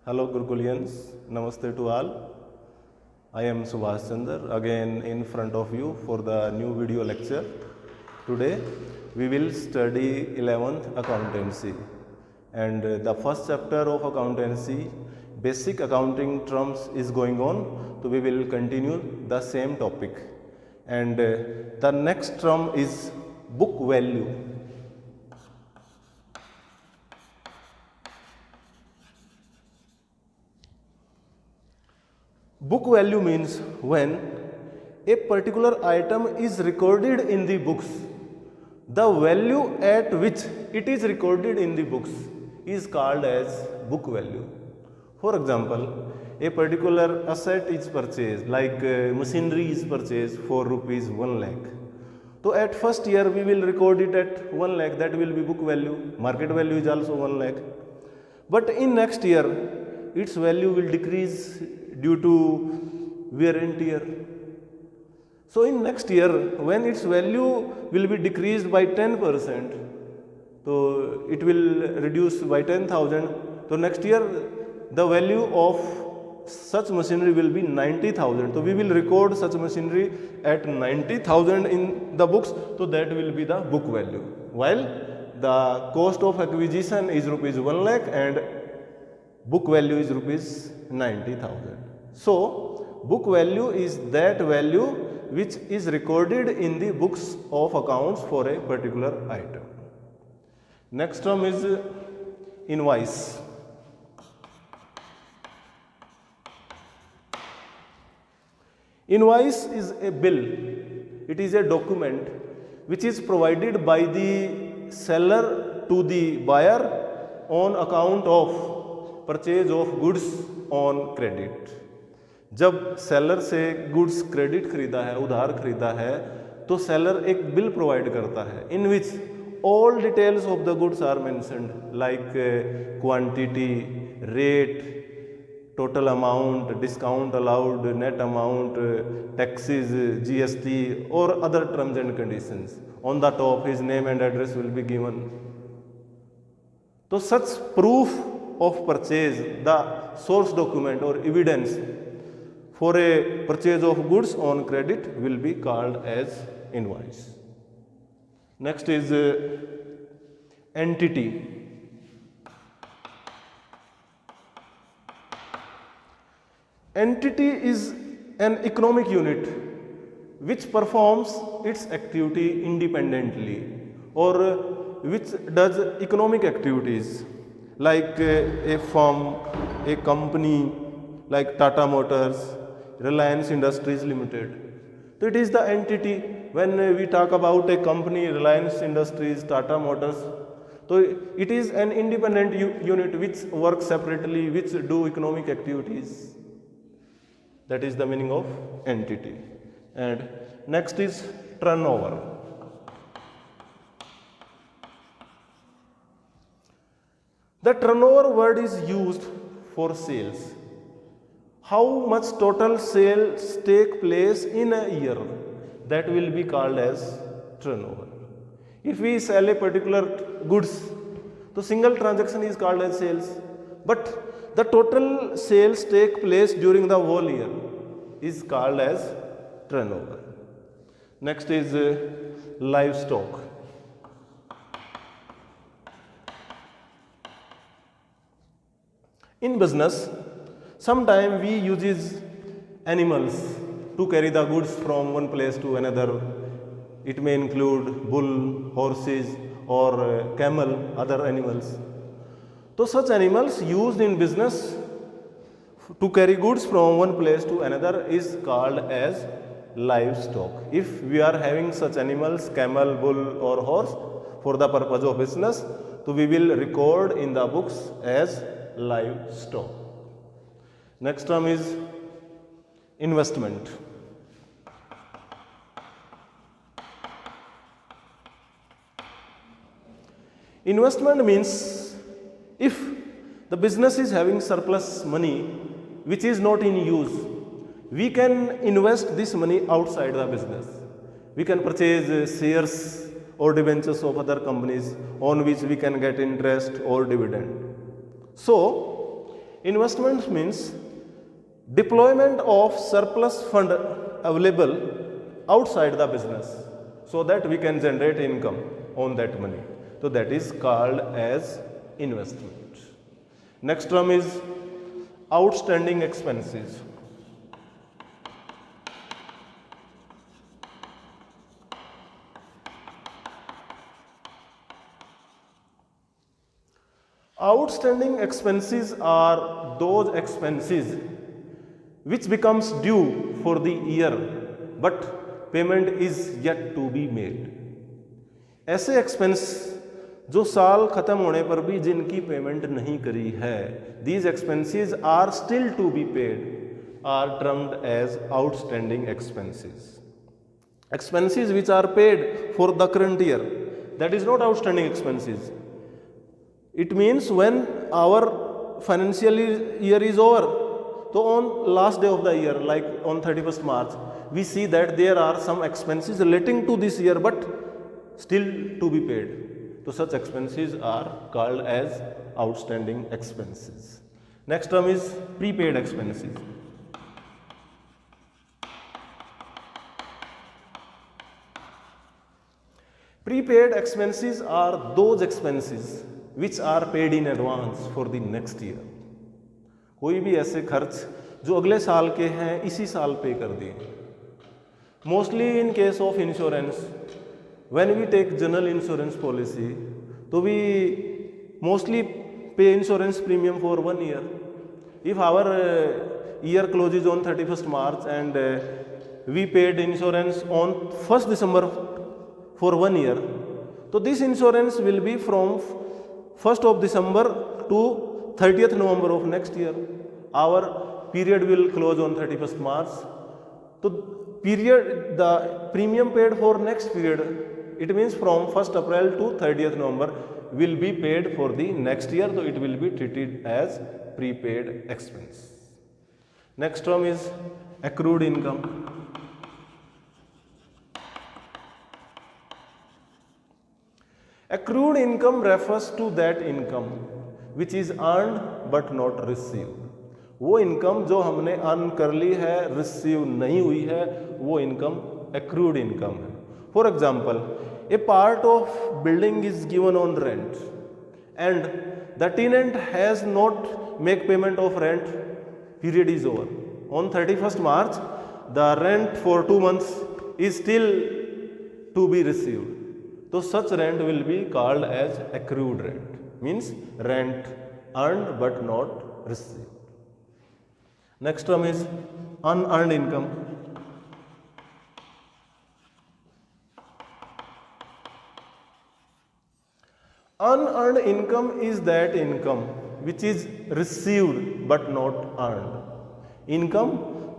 Hello Gurukulians, Namaste to all. I am Subhash Chandra again in front of you for the new video lecture. Today we will study 11th accountancy and the first chapter of accountancy, basic accounting terms is going on. So we will continue the same topic and the next term is book value. Book value means when a particular item is recorded in the books, the value at which it is recorded in the books is called as book value. For example, a particular asset is purchased, like machinery is purchased for rupees 1 lakh. So at first year we will record it at 1 lakh, that will be book value. Market value is also 1 lakh. But in next year, its value will decrease due to wear and tear. So in next year, when its value will be decreased by 10%, so it will reduce by 10,000. So next year, the value of such machinery will be 90,000. So we will record such machinery at 90,000 in the books. So that will be the book value. While the cost of acquisition is rupees 1 lakh and book value is rupees 90,000. So book value is that value which is recorded in the books of accounts for a particular item. Next term is invoice. Invoice is a bill. It is a document which is provided by the seller to the buyer on account of purchase of goods on credit. जब seller से goods credit खरीदा है, उधार खरीदा है, तो seller एक bill provide करता है in which all details of the goods are mentioned like quantity, rate, total amount, discount allowed, net amount, taxes, GST or other terms and conditions. On the top his name and address will be given. So such proof of purchase, the source document or evidence for a purchase of goods on credit will be called as invoice. Next is entity. Entity is an economic unit which performs its activity independently or which does economic activities like a firm, a company like Tata Motors, Reliance Industries Limited. So it is the entity. When we talk about a company, Reliance Industries, Tata Motors, so it is an independent unit which works separately, which do economic activities. That is the meaning of entity. And next is turnover. The turnover word is used for sales. How much total sales take place in a year? That will be called as turnover. If we sell a particular goods, so single transaction is called as sales. But the total sales take place during the whole year is called as turnover. Next is livestock. In business, sometimes we use animals to carry the goods from one place to another. It may include bull, horses or camel, other animals. So such animals used in business to carry goods from one place to another is called as livestock. If we are having such animals, camel, bull or horse for the purpose of business, so we will record in the books as livestock. Next term is investment. Investment means if the business is having surplus money which is not in use, we can invest this money outside the business. We can purchase shares or debentures of other companies on which we can get interest or dividend. So Investment means deployment of surplus fund available outside the business so that we can generate income on that money. So that is called as investment. Next term is outstanding expenses. Outstanding expenses are those expenses which becomes due for the year but payment is yet to be made. ऐसे expense जो साल खत्म होने पर भी जिनकी payment नहीं करी है, these expenses are still to be paid are termed as outstanding expenses. Expenses which are paid for the current year, that is not outstanding expenses. It means when our financial year is over, so on last day of the year, like on 31st March, we see that there are some expenses relating to this year but still to be paid. So such expenses are called as outstanding expenses. Next term is prepaid expenses. Prepaid expenses are those expenses which are paid in advance for the next year. कोई भी ऐसे खर्च जो अगले साल के हैं इसी साल पे कर दिए. Mostly in case of insurance, when we take general insurance policy, तो we mostly pay insurance premium for 1 year. If our year closes on 31st March and we paid insurance on 1st December for 1 year, so this insurance will be from 1st of December to 30th November of next year. Our period will close on 31st March. So period, the premium paid for next period, it means from 1st April to 30th November will be paid for the next year. So it will be treated as prepaid expense. Next term is accrued income. Accrued income refers to that income which is earned but not received. वो income जो हमने earn कर ली है, receive नहीं हुई है, वो income accrued income है. For example, a part of building is given on rent and the tenant has not make payment of rent, period is over. On 31st March, the rent for 2 months is still to be received. So such rent will be called as accrued rent, means rent earned but not received. Next term is unearned income. Unearned income is that income which is received but not earned. Income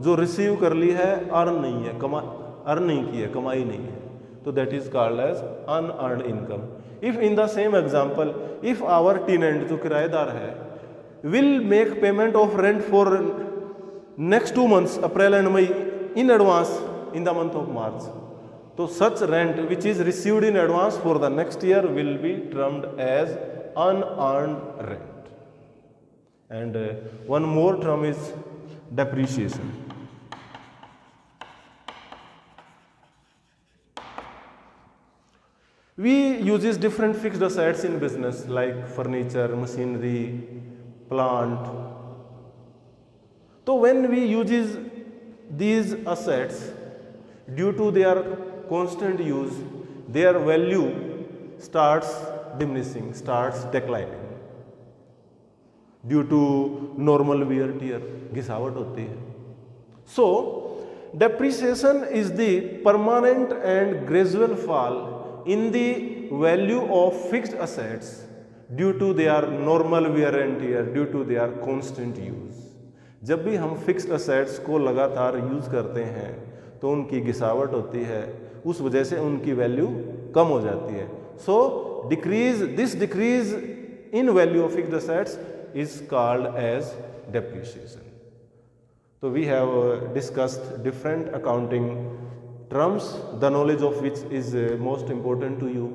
जो receive कर ली है, earn नहीं है, earn नहीं की है, कमाई नहीं है. So that is called as unearned income. If in the same example, if our tenant जो किराएदार है will make payment of rent for next 2 months, April and May, in advance in the month of March, so such rent which is received in advance for the next year will be termed as unearned rent. And one more term is depreciation. We uses different fixed assets in business like furniture, machinery, plant. So when we uses these assets, due to their constant use, their value starts diminishing, starts declining. Due to normal wear tear, घिसावट होती है. So depreciation is the permanent and gradual fall in the value of fixed assets due to their normal wear and tear, due to their constant use. जब भी हम fixed assets को लगातार use करते हैं तो उनकी घिसावट होती है, उस वजह से उनकी वैल्यू कम हो जाती है. So this decrease in value of fixed assets is called as depreciation. So we have discussed different accounting terms, the knowledge of which is most important to you.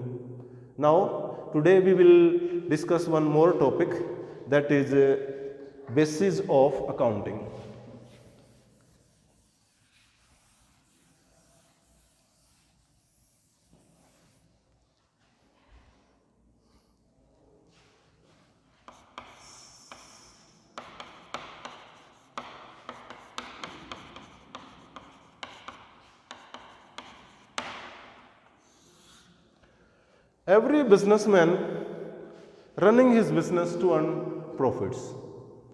Now today we will discuss one more topic, that is basis of accounting. Every businessman running his business to earn profits.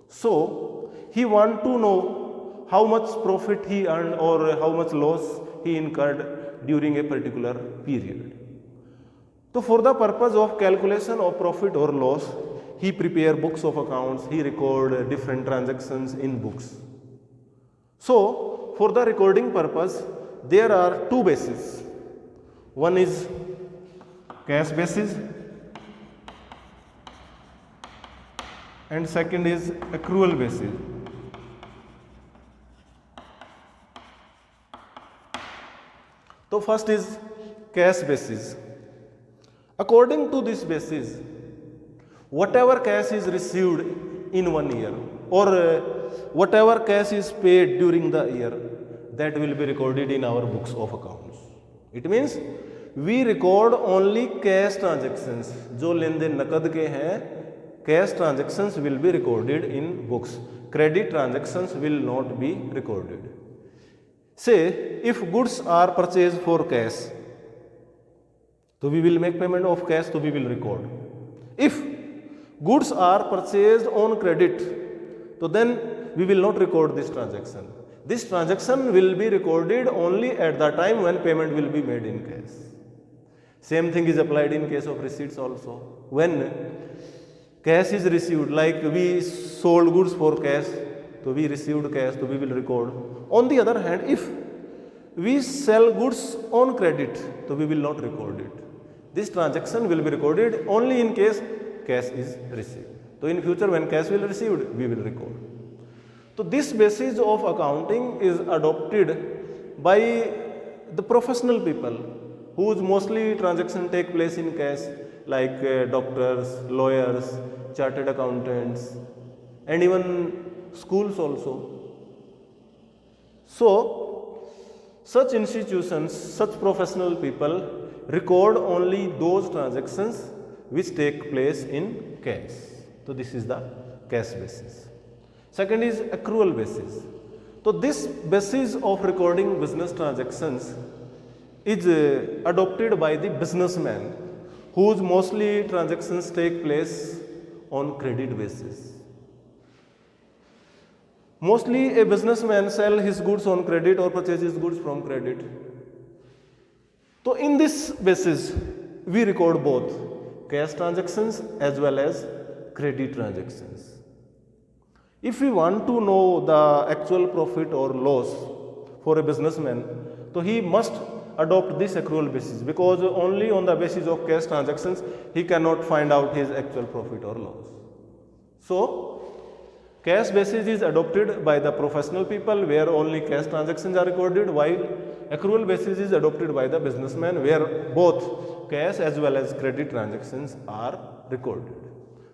So he want to know how much profit he earned or how much loss he incurred during a particular period. So for the purpose of calculation of profit or loss, he prepare books of accounts, he record different transactions in books. So for the recording purpose, there are two bases. One is cash basis and second is accrual basis. So first is cash basis. According to this basis, whatever cash is received in 1 year or whatever cash is paid during the year, that will be recorded in our books of accounts. It means we record only cash transactions. जो लेन then नकद के हैं, cash transactions will be recorded in books. Credit transactions will not be recorded. Say if goods are purchased for cash, so we will make payment of cash, so we will record. If goods are purchased on credit, so then we will not record this transaction. This transaction will be recorded only at the time when payment will be made in cash. Same thing is applied in case of receipts also. When cash is received, like we sold goods for cash, so we received cash, so we will record. On the other hand, if we sell goods on credit, so we will not record it. This transaction will be recorded only in case cash is received. So in future when cash will be received, we will record. So this basis of accounting is adopted by the professional people whose mostly transactions take place in cash, like doctors, lawyers, chartered accountants, and even schools also. So such institutions, such professional people record only those transactions which take place in cash. So this is the cash basis. Second is accrual basis. So this basis of recording business transactions is adopted by the businessman whose mostly transactions take place on credit basis. Mostly a businessman sells his goods on credit or purchases goods from credit. So in this basis, we record both cash transactions as well as credit transactions. If we want to know the actual profit or loss for a businessman, so he must adopt this accrual basis, because only on the basis of cash transactions he cannot find out his actual profit or loss. So cash basis is adopted by the professional people where only cash transactions are recorded, while accrual basis is adopted by the businessman where both cash as well as credit transactions are recorded.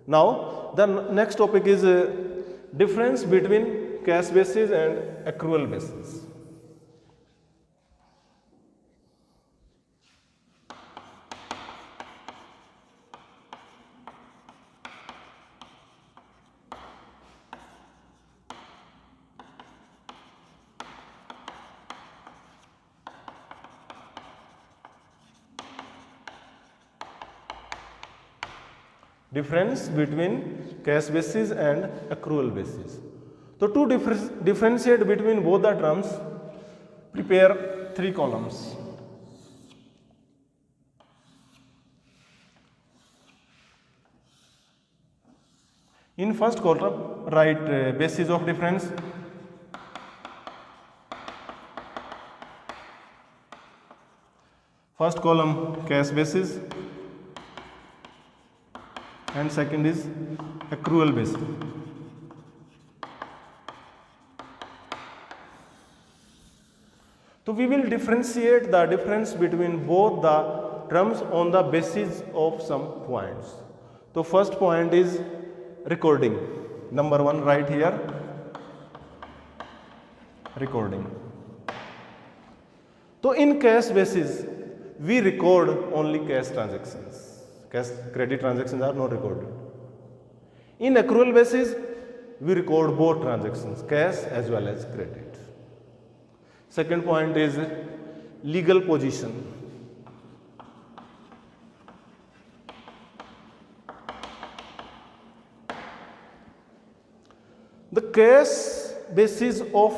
Now the next topic is difference between cash basis and accrual basis. Difference between cash basis and accrual basis. So to differentiate between both the terms, prepare 3 columns. In first column, write basis of difference. First column cash basis and second is accrual basis. So we will differentiate the difference between both the terms on the basis of some points. So first point is recording. Number 1 right here, recording. So in cash basis, we record only cash transactions. Cash credit transactions are not recorded. In accrual basis, we record both transactions, cash as well as credit. Second point is legal position. The cash basis of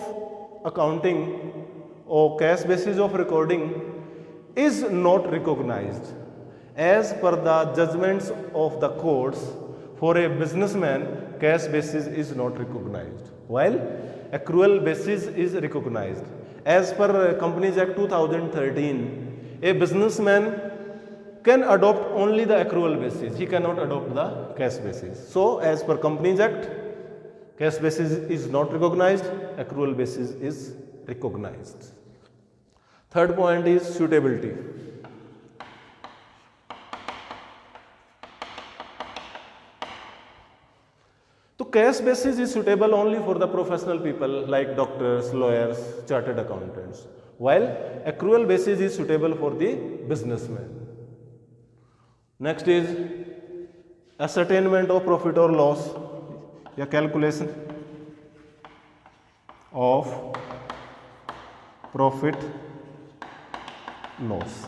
accounting or cash basis of recording is not recognized. As per the judgments of the courts, for a businessman, cash basis is not recognized, while accrual basis is recognized. As per Companies Act 2013, a businessman can adopt only the accrual basis. He cannot adopt the cash basis. So, as per Companies Act, cash basis is not recognized, accrual basis is recognized. Third point is suitability. So cash basis is suitable only for the professional people like doctors, lawyers, chartered accountants, while accrual basis is suitable for the businessman. Next is ascertainment of profit or loss, या calculation of profit loss.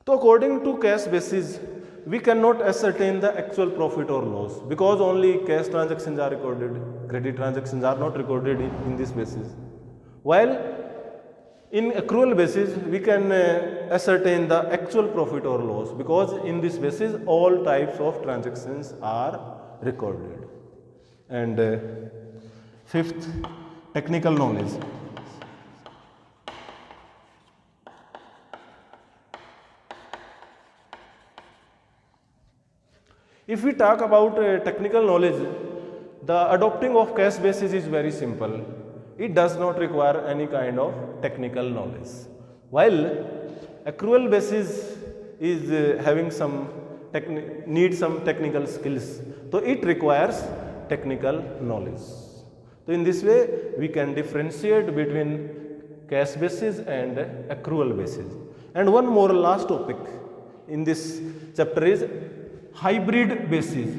So according to cash basis, we cannot ascertain the actual profit or loss because only cash transactions are recorded, credit transactions are not recorded in this basis. While in accrual basis, we can ascertain the actual profit or loss because in this basis, all types of transactions are recorded. And fifth, technical knowledge. If we talk about technical knowledge, the adopting of cash basis is very simple. It does not require any kind of technical knowledge. While accrual basis is having some needs some technical skills, so it requires technical knowledge. So in this way, we can differentiate between cash basis and accrual basis. And one more last topic in this chapter is hybrid basis.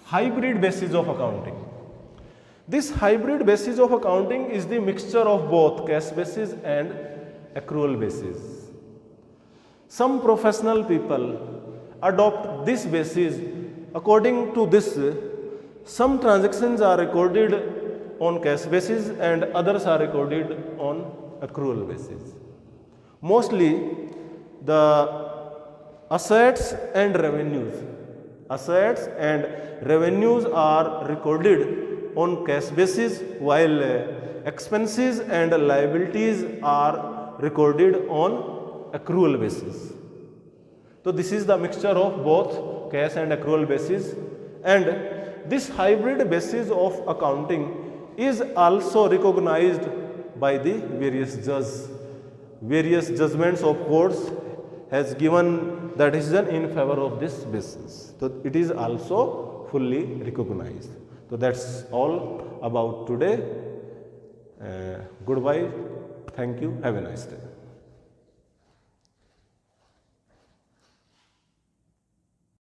Hybrid basis of accounting. This hybrid basis of accounting is the mixture of both cash basis and accrual basis. Some professional people adopt this basis. According to this, some transactions are recorded on cash basis and others are recorded on accrual basis. Mostly the assets and revenues are recorded on cash basis while expenses and liabilities are recorded on accrual basis. So this is the mixture of both cash and accrual basis, and this hybrid basis of accounting is also recognized by the various judges. Various judgments of courts has given the decision in favor of this basis. So it is also fully recognized. So that's all about today. Goodbye. Thank you. Have a nice day.